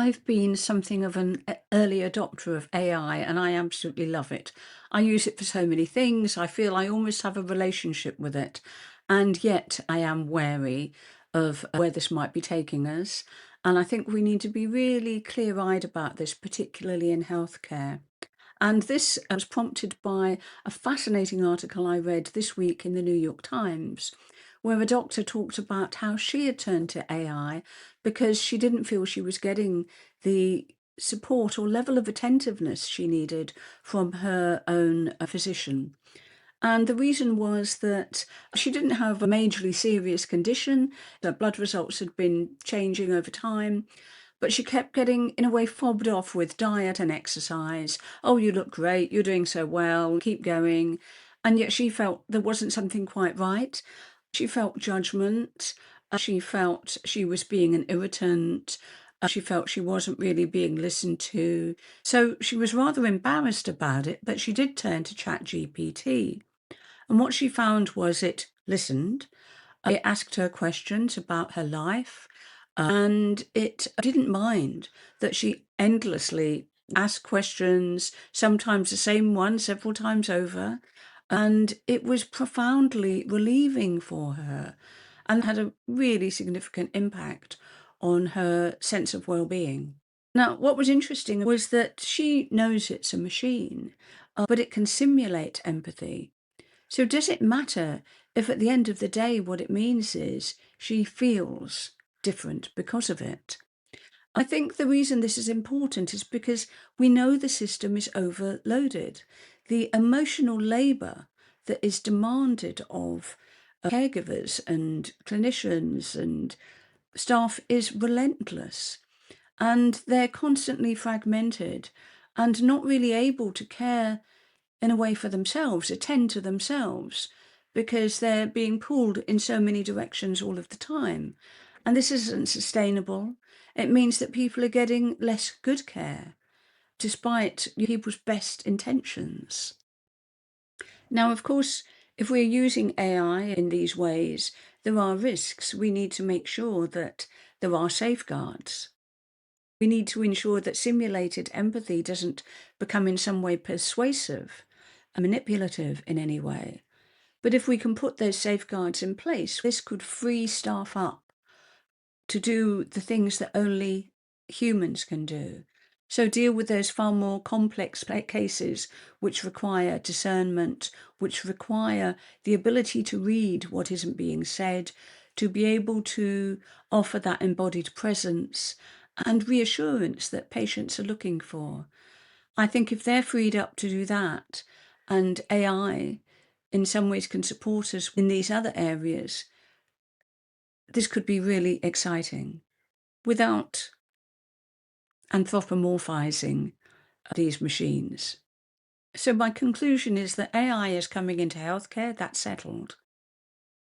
I've been something of an early adopter of AI and I absolutely love it. I use it for so many things. I feel I almost have a relationship with it. And yet I am wary of where this might be taking us. And I think we need to be really clear-eyed about this, particularly in healthcare. And this was prompted by a fascinating article I read this week in the New York Times, where a doctor talked about how she had turned to AI because she didn't feel she was getting the support or level of attentiveness she needed from her own physician. And the reason was that she didn't have a majorly serious condition. Her blood results had been changing over time, but she kept getting, in a way, fobbed off with diet and exercise. Oh, you look great, you're doing so well, keep going. And yet she felt there wasn't something quite right. She felt judgment. She felt she was being an irritant. She felt she wasn't really being listened to. So she was rather embarrassed about it, but she did turn to ChatGPT. And what she found was it listened, it asked her questions about her life, and it didn't mind that she endlessly asked questions, sometimes the same one several times over. And it was profoundly relieving for her and had a really significant impact on her sense of well-being. Now, what was interesting was that she knows it's a machine, but it can simulate empathy. So does it matter if at the end of the day what it means is she feels different because of it? I think the reason this is important is because we know the system is overloaded. The emotional labour that is demanded of caregivers and clinicians and staff is relentless, and they're constantly fragmented and not really able to care in a way for themselves, attend to themselves, because they're being pulled in so many directions all of the time. And this isn't sustainable. It means that people are getting less good care, despite people's best intentions. Now, of course, if we're using AI in these ways, there are risks. We need to make sure that there are safeguards. We need to ensure that simulated empathy doesn't become in some way persuasive and manipulative in any way. But if we can put those safeguards in place, this could free staff up to do the things that only humans can do. So deal with those far more complex cases which require discernment, which require the ability to read what isn't being said, to be able to offer that embodied presence and reassurance that patients are looking for. I think if they're freed up to do that, and AI in some ways can support us in these other areas, this could be really exciting without anthropomorphizing these machines. So my conclusion is that AI is coming into healthcare, that's settled.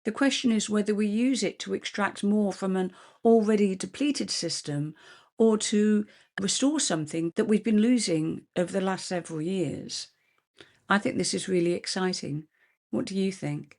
The question is whether we use it to extract more from an already depleted system or to restore something that we've been losing over the last several years. I think this is really exciting. What do you think?